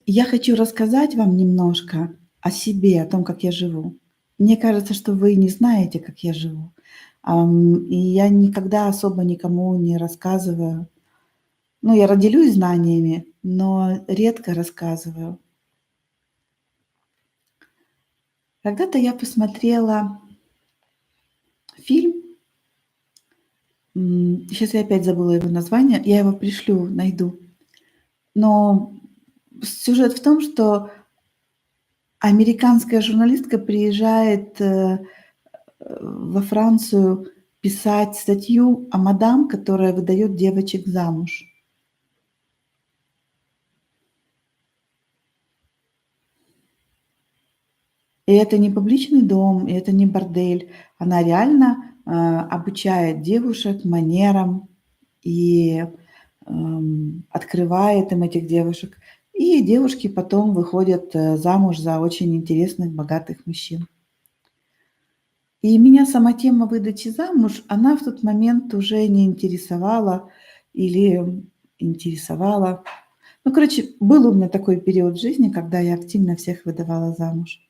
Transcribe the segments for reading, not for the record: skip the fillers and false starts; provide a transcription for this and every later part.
Я хочу рассказать вам немножко о себе, о том, как я живу. Мне кажется, что вы не знаете, как я живу. И я никогда особо никому не рассказываю. Ну, я делюсь знаниями, но редко рассказываю. Когда-то я посмотрела фильм, сейчас я опять забыла его название, я его пришлю, найду. Но сюжет в том, что американская журналистка приезжает во Францию писать статью о мадам, которая выдает девочек замуж. И это не публичный дом, и это не бордель. Она реально обучает девушек манерам и открывает им этих девушек. И девушки потом выходят замуж за очень интересных, богатых мужчин. И меня сама тема выдачи замуж, она в тот момент уже не интересовала или интересовала. Ну, короче, был у меня такой период в жизни, когда я активно всех выдавала замуж.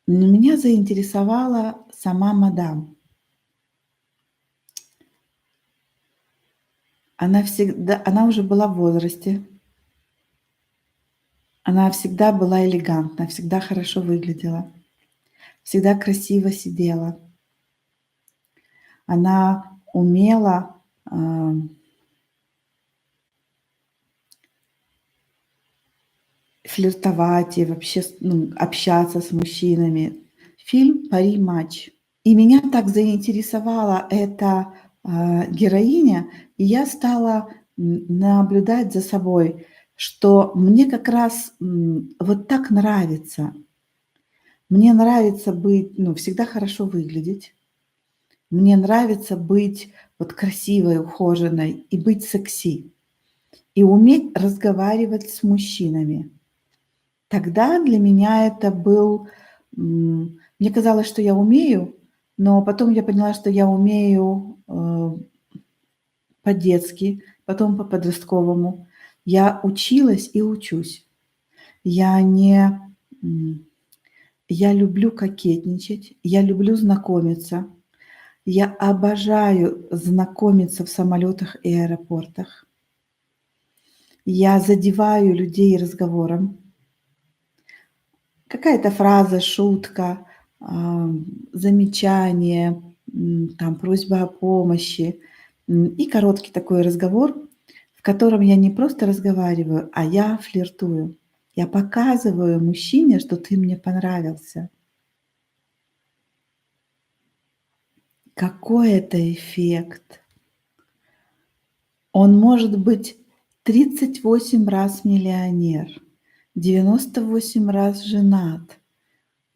Но меня заинтересовала сама мадам. Она уже была в возрасте, она всегда была элегантна, всегда хорошо выглядела, всегда красиво сидела. Она умела флиртовать и вообще общаться с мужчинами. Фильм «Пари Матч». И меня так заинтересовала эта героиня, и я стала наблюдать за собой, что мне как раз вот так нравится. Мне нравится быть, всегда хорошо выглядеть. Мне нравится быть вот красивой, ухоженной и быть секси. И уметь разговаривать с мужчинами. Тогда для меня это был... Мне казалось, что я умею, но потом я поняла, что я умею по-детски, потом по-подростковому. Я училась и учусь. Я не... Я люблю кокетничать, я люблю знакомиться. Я обожаю знакомиться в самолетах и аэропортах. Я задеваю людей разговором. Какая-то фраза, шутка, замечание, там просьба о помощи. И короткий такой разговор, в котором я не просто разговариваю, а я флиртую. Я показываю мужчине, что ты мне понравился. Какой это эффект! Он может быть 38 раз миллионер, 98 раз женат,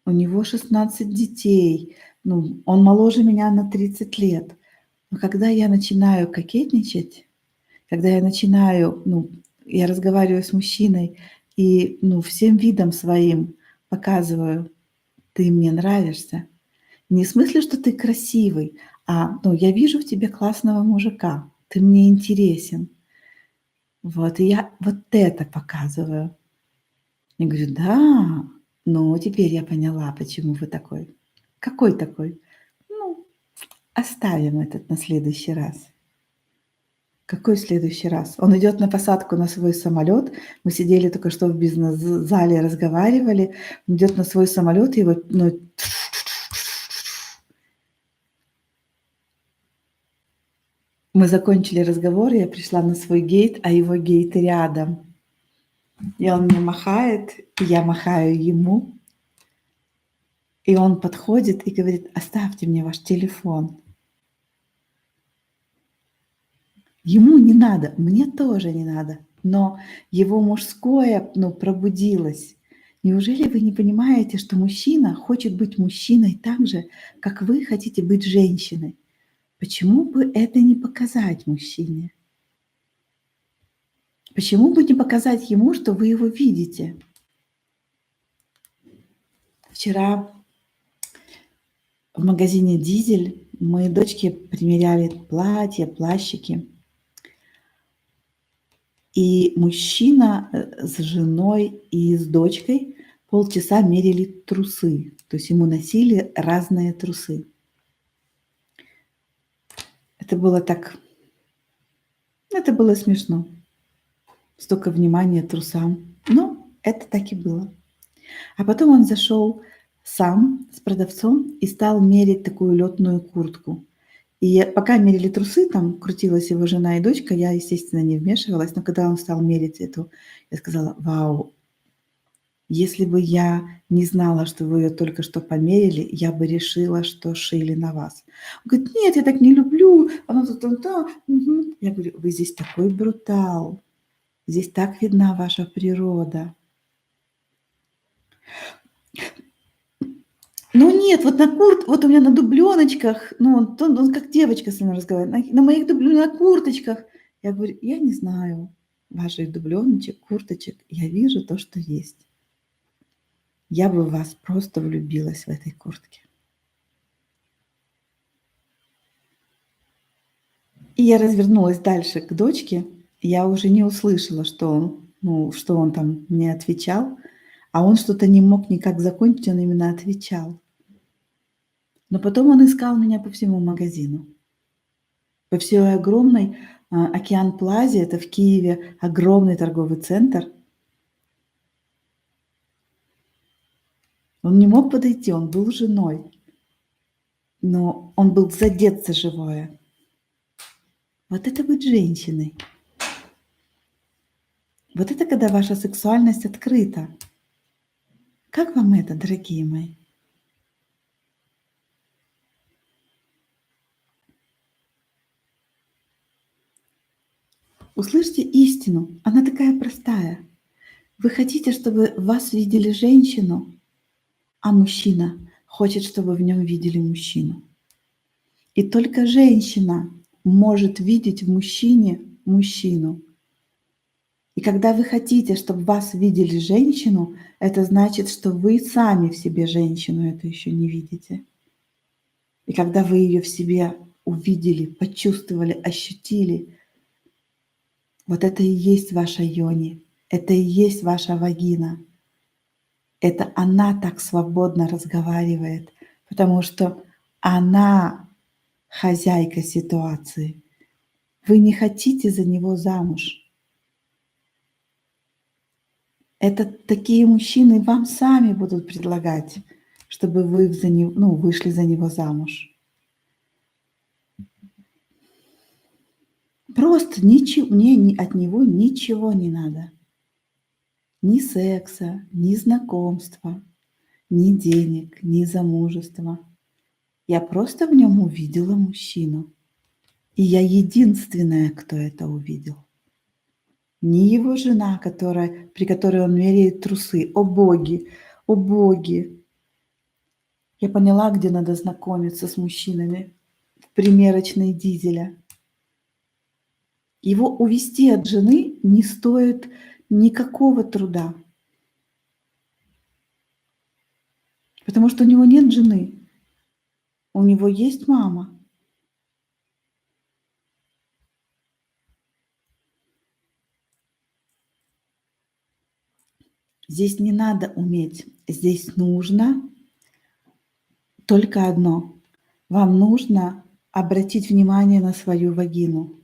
у него 16 детей, он моложе меня на 30 лет. Но когда я начинаю кокетничать, когда я начинаю, я разговариваю с мужчиной и, всем видом своим показываю: "Ты мне нравишься". Не в смысле, что ты красивый, я вижу в тебе классного мужика, ты мне интересен. Вот, и я вот это показываю. Я говорю: "Да, теперь я поняла, почему вы такой". Какой такой? Ну, оставим этот на следующий раз. Какой следующий раз? Он идет на посадку на свой самолет. Мы сидели только что в бизнес-зале, разговаривали. Он идет на свой самолет, и вот, мы закончили разговор, я пришла на свой гейт, а его гейт рядом. И он мне махает, и я махаю ему. И он подходит и говорит: "Оставьте мне ваш телефон". Ему не надо, мне тоже не надо, но его мужское, пробудилось. Неужели вы не понимаете, что мужчина хочет быть мужчиной так же, как вы хотите быть женщиной? Почему бы это не показать мужчине? Почему бы не показать ему, что вы его видите? Вчера в магазине «Дизель» мы дочке примеряли платья, плащики. И мужчина с женой и с дочкой полчаса мерили трусы. То есть ему носили разные трусы. Это было так, это было смешно. Столько внимания трусам. Но это так и было. А потом он зашел сам с продавцом и стал мерить такую летную куртку. Пока мерили трусы, там крутилась его жена и дочка, я, естественно, не вмешивалась, но когда он стал мерить эту, я сказала: «Вау, если бы я не знала, что вы ее только что померили, я бы решила, что шили на вас». Он говорит: «Нет, я так не люблю, она тут та». Мгм». Я говорю: «Вы здесь такой брутал, здесь так видна ваша природа». Ну нет, вот вот у меня на дубленочках, ну, он как девочка со мной разговаривает, на моих на курточках. Я говорю: «Я не знаю ваших дубленочек, курточек, я вижу то, что есть. Я бы в вас просто влюбилась в этой куртке». И я развернулась дальше к дочке. Я уже не услышала, что он там мне отвечал, а он что-то не мог никак закончить, он именно отвечал. Но потом он искал меня по всему магазину. По всей огромной, Океан Плазе, это в Киеве огромный торговый центр. Он не мог подойти, он был с женой, но он был задет за живое. Вот это быть женщиной. Вот это когда ваша сексуальность открыта. Как вам это, дорогие мои? Услышьте истину, она такая простая. Вы хотите, чтобы в вас видели женщину, а мужчина хочет, чтобы в нем видели мужчину. И только женщина может видеть в мужчине мужчину. И когда вы хотите, чтобы вас видели женщину, это значит, что вы сами в себе женщину эту еще не видите. И когда вы ее в себе увидели, почувствовали, ощутили, вот это и есть ваша йони, это и есть ваша вагина. Это она так свободно разговаривает, потому что она хозяйка ситуации. Вы не хотите за него замуж. Это такие мужчины вам сами будут предлагать, чтобы вы вышли за него замуж. Просто мне от него ничего не надо. Ни секса, ни знакомства, ни денег, ни замужества. Я просто в нем увидела мужчину. И я единственная, кто это увидел. Не его жена, при которой он меряет трусы. О боги, о боги! Я поняла, где надо знакомиться с мужчинами. В примерочной Дизеля. Его увести от жены не стоит никакого труда. Потому что у него нет жены. У него есть мама. Здесь не надо уметь. Здесь нужно только одно. Вам нужно обратить внимание на свою вагину.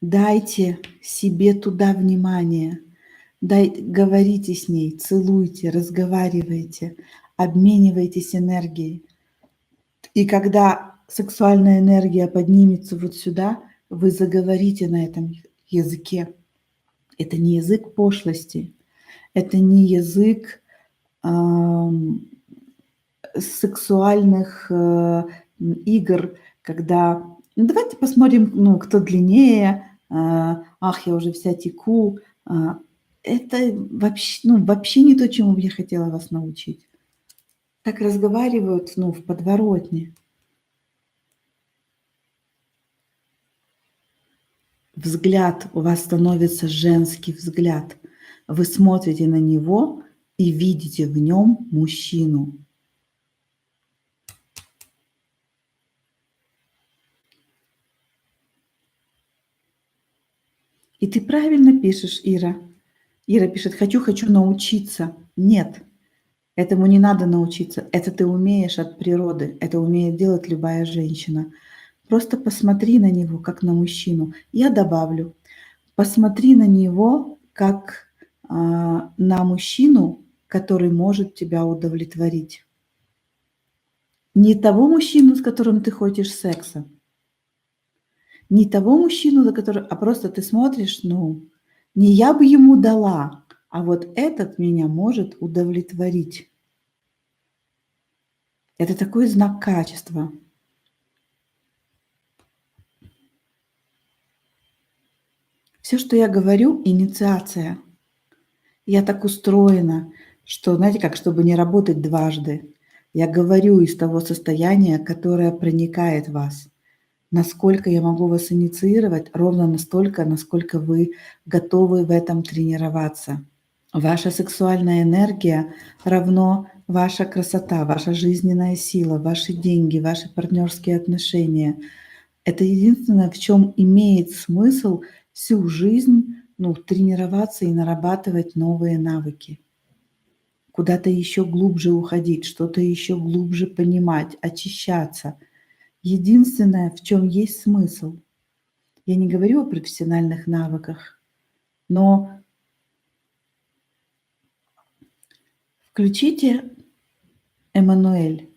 Дайте себе туда внимание. Говорите с ней, целуйте, разговаривайте, обменивайтесь энергией. И когда сексуальная энергия поднимется вот сюда, вы заговорите на этом языке. Это не язык пошлости, это не язык сексуальных игр, когда давайте посмотрим, кто длиннее, ах, я уже вся теку. Это вообще не то, чему я хотела вас научить. Так разговаривают, в подворотне. Взгляд у вас становится женский взгляд. Вы смотрите на него и видите в нем мужчину. И ты правильно пишешь, Ира. Ира пишет: хочу научиться. Нет, этому не надо научиться. Это ты умеешь от природы. Это умеет делать любая женщина. Просто посмотри на него, как на мужчину. Я добавлю: посмотри на него, как на мужчину, который может тебя удовлетворить. Не того мужчину, с которым ты хочешь секса, не того мужчину, за которым, а просто ты смотришь, ну, не я бы ему дала, а вот этот меня может удовлетворить. Это такой знак качества. Все, что я говорю, инициация. Я так устроена, что, знаете, как, чтобы не работать дважды. Я говорю из того состояния, которое проникает в вас. Насколько я могу вас инициировать, ровно настолько, насколько вы готовы в этом тренироваться. Ваша сексуальная энергия равно ваша красота, ваша жизненная сила, ваши деньги, ваши партнерские отношения. Это единственное, в чем имеет смысл всю жизнь, ну, тренироваться и нарабатывать новые навыки. Куда-то еще глубже уходить, что-то еще глубже понимать, очищаться. Единственное, в чем есть смысл. Я не говорю о профессиональных навыках, но включите Эммануэль.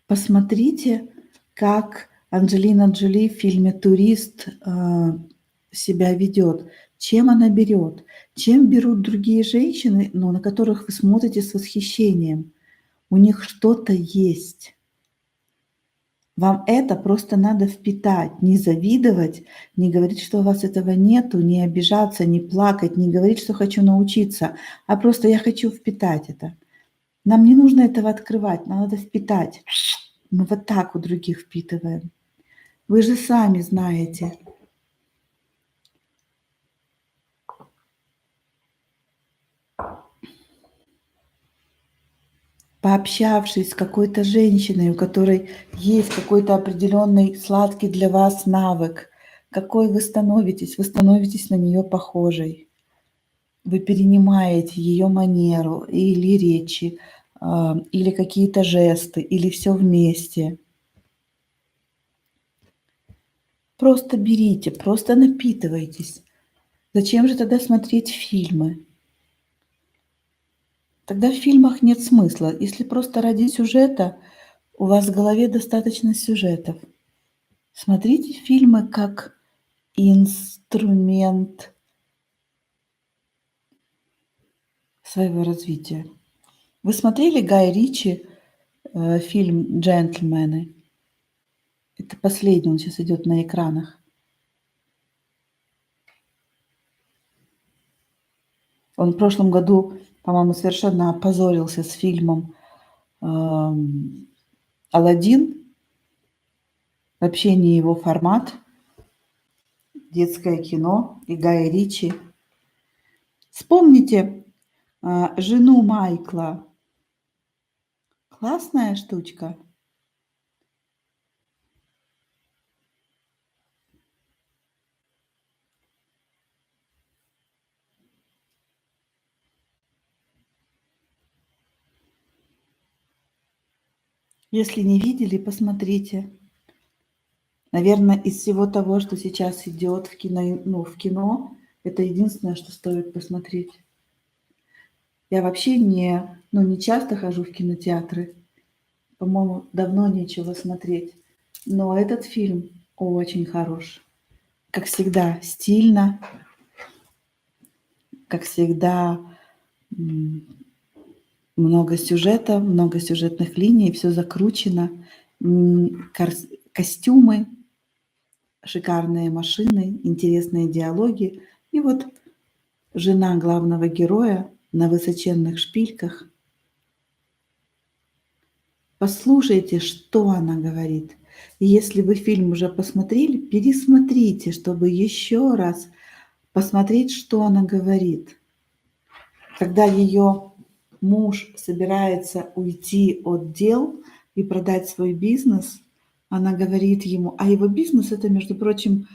Посмотрите, как Анджелина Джоли в фильме «Турист» себя ведет, чем она берет, чем берут другие женщины, но на которых вы смотрите с восхищением. У них что-то есть. Вам это просто надо впитать, не завидовать, не говорить, что у вас этого нету, не обижаться, не плакать, не говорить, что хочу научиться, а просто я хочу впитать это. Нам не нужно этого открывать, нам надо впитать. Мы вот так у других впитываем. Вы же сами знаете. Пообщавшись с какой-то женщиной, у которой есть какой-то определенный сладкий для вас навык, какой вы становитесь на нее похожей. Вы перенимаете ее манеру или речи, или какие-то жесты, или все вместе. Просто берите, просто напитывайтесь. Зачем же тогда смотреть фильмы? Тогда в фильмах нет смысла. Если просто ради сюжета, у вас в голове достаточно сюжетов. Смотрите фильмы как инструмент своего развития. Вы смотрели Гая Ричи фильм «Джентльмены»? Это последний, он сейчас идет на экранах. Он в прошлом году, по-моему, совершенно опозорился с фильмом «Аладдин». Вообще не его формат. Детское кино и Гая Ричи. Вспомните жену Майкла. Классная штучка. Если не видели, посмотрите. Наверное, из всего того, что сейчас идет в кино, это единственное, что стоит посмотреть. Я вообще не часто хожу в кинотеатры. По-моему, давно нечего смотреть. Но этот фильм очень хорош. Как всегда, стильно, как всегда, много сюжета, много сюжетных линий, все закручено. Костюмы, шикарные машины, интересные диалоги. И вот жена главного героя на высоченных шпильках. Послушайте, что она говорит. И если вы фильм уже посмотрели, пересмотрите, чтобы еще раз посмотреть, что она говорит. Когда ее муж собирается уйти от дел и продать свой бизнес, Она говорит ему, а его бизнес это, между прочим,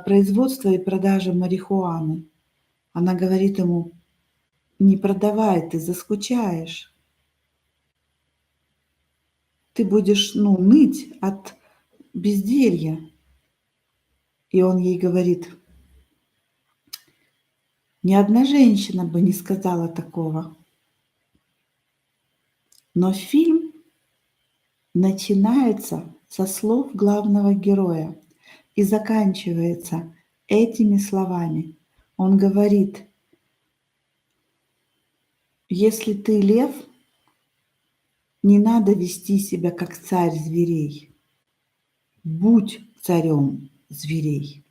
производство и продажа марихуаны. Она говорит ему, не продавай, ты заскучаешь. Ты будешь, ну, ныть от безделья. И он ей говорит, ни одна женщина бы не сказала такого. Но фильм начинается со слов главного героя и заканчивается этими словами. Он говорит, если ты лев, не надо вести себя как царь зверей. Будь царем зверей.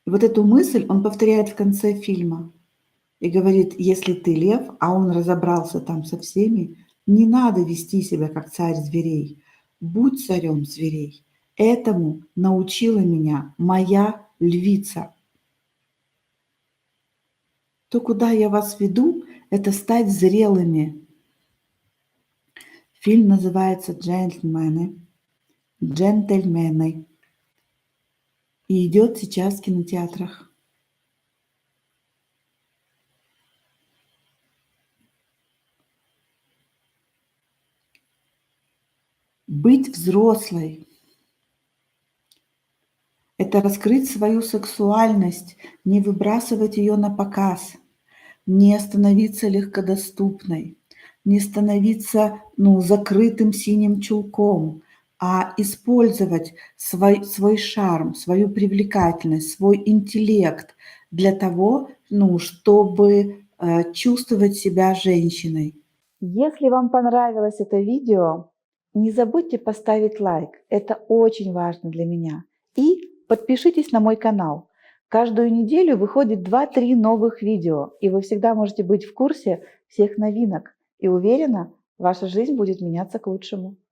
И вот эту мысль он повторяет в конце фильма и говорит, если ты лев, а он разобрался там со всеми, не надо вести себя как царь зверей. Будь царем зверей. Этому научила меня моя львица. То, куда я вас веду, это стать зрелыми. Фильм называется «Джентльмены». «Джентльмены». И идет сейчас в кинотеатрах. Быть взрослой – это раскрыть свою сексуальность, не выбрасывать ее на показ, не становиться легкодоступной, не становиться, ну, закрытым синим чулком, а использовать свой шарм, свою привлекательность, свой интеллект для того, ну, чтобы чувствовать себя женщиной. Если вам понравилось это видео, не забудьте поставить лайк. Это очень важно для меня. И подпишитесь на мой канал. Каждую неделю выходит 2-3 новых видео, и вы всегда можете быть в курсе всех новинок. И уверена, ваша жизнь будет меняться к лучшему.